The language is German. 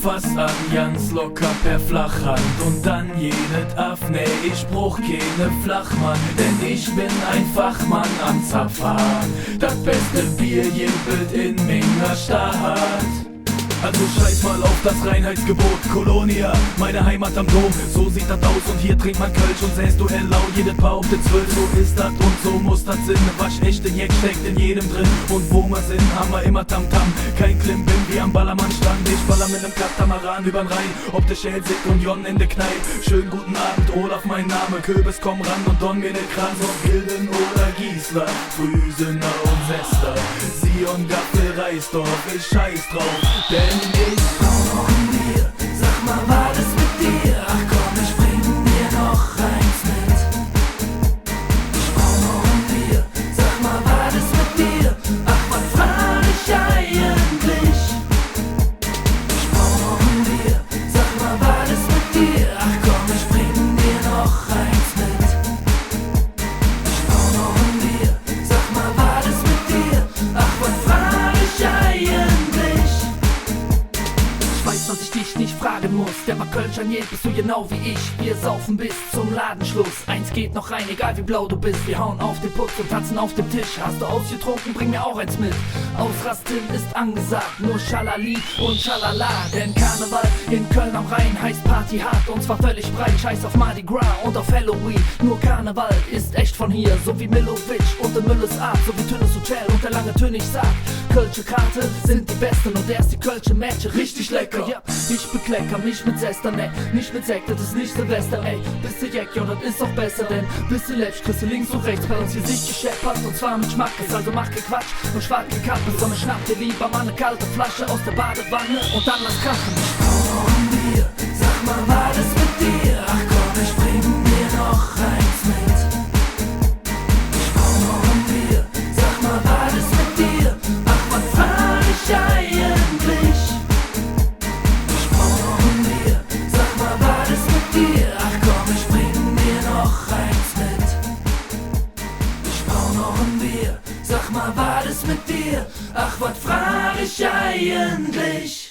fass an, ganz locker per Flachhand. Und dann jedet af, nee, ich brauch keine Flachmann, denn ich bin ein Fachmann am Zapfhahn. Das beste Bier jebelt in meiner Stadt. Also scheiß mal auf das Reinheitsgebot, Kolonia, meine Heimat am Dom. So sieht das aus und hier trinkt man Kölsch und säst du hellau, jedes Paar auf den 12. So ist das und so muss das Sinn. Waschechte Jeck steckt in jedem drin. Und wo wir sind, haben wir immer Tamtam. Kein Klimbim wie am Ballermannstrand. Ich baller mit nem Katamaran übern Rhein. Ob der Schelsig und Jon in der Kneipe. Schönen guten Abend, Olaf mein Name. Köbes komm ran und Don mir den Kranz. Ob Gilden oder Giesler, Früsener und Sester, Sion, Gaffel, Reisdorf, ich scheiß drauf, denn ich brauch noch ein Bier. Sag mal, war das mit dir? Ach komm, ich bring dir noch eins mit. Ich brauch noch ein Bier. Sag mal, war das mit dir? Ach, was war ich eigentlich? Ich brauch noch ein Bier. Sag mal, war das mit dir? Ach komm, ich bring dir noch eins mit. Ich brauch noch ein Bier. Sag mal, war das mit dir? Ach, was war ich eigentlich? Ich weiß, dass ich dich nicht fragen muss. Der war Kölscher, nee, bist du genau wie ich. Wir saufen bis zum Ladenschluss. Eins geht noch rein, egal wie blau du bist. Wir hauen auf den Putz und tanzen auf dem Tisch. Hast du ausgetrunken, bring mir auch eins mit. Ausrasten ist angesagt, nur Schalali und Schalala. Denn Karneval in Köln am Rhein heißt Party hart und zwar völlig breit. Scheiß auf Mardi Gras und auf Halloween. Nur Karneval ist echt von hier, so wie Milovic und der Mülles Art. So wie Tünnes Hotel und der lange Tönig sagt. Kölsche Karte sind die besten und erst die Kölsche Matche richtig lecker. Ja, ich beklecker mich mit Sester, ne, nicht mit Sekt, das ist nicht Silvester, ey. Bist du Jack, ja, das ist auch besser, denn bist du läppsch, kriegst du links und rechts bei uns Gesicht gescheppert und zwar mit Schmackes, also mach kein Quatsch und schwarze Kappe, sondern schnapp dir lieber mal eine kalte Flasche aus der Badewanne und dann lass krachen. Ich brauch noch ein Bier, sag mal, war das mit dir? Ach komm, ich bring dir noch eins mit. Ich brauch noch ein Bier, sag mal, war das mit dir? Ach, was war ich eigentlich? Ich brauch noch ein Bier, sag mal, war das mit dir? Ach komm, ich bring dir noch eins mit. Ich brauch noch ein Bier, sag mal, war das mit dir? Ach, was frag ich eigentlich?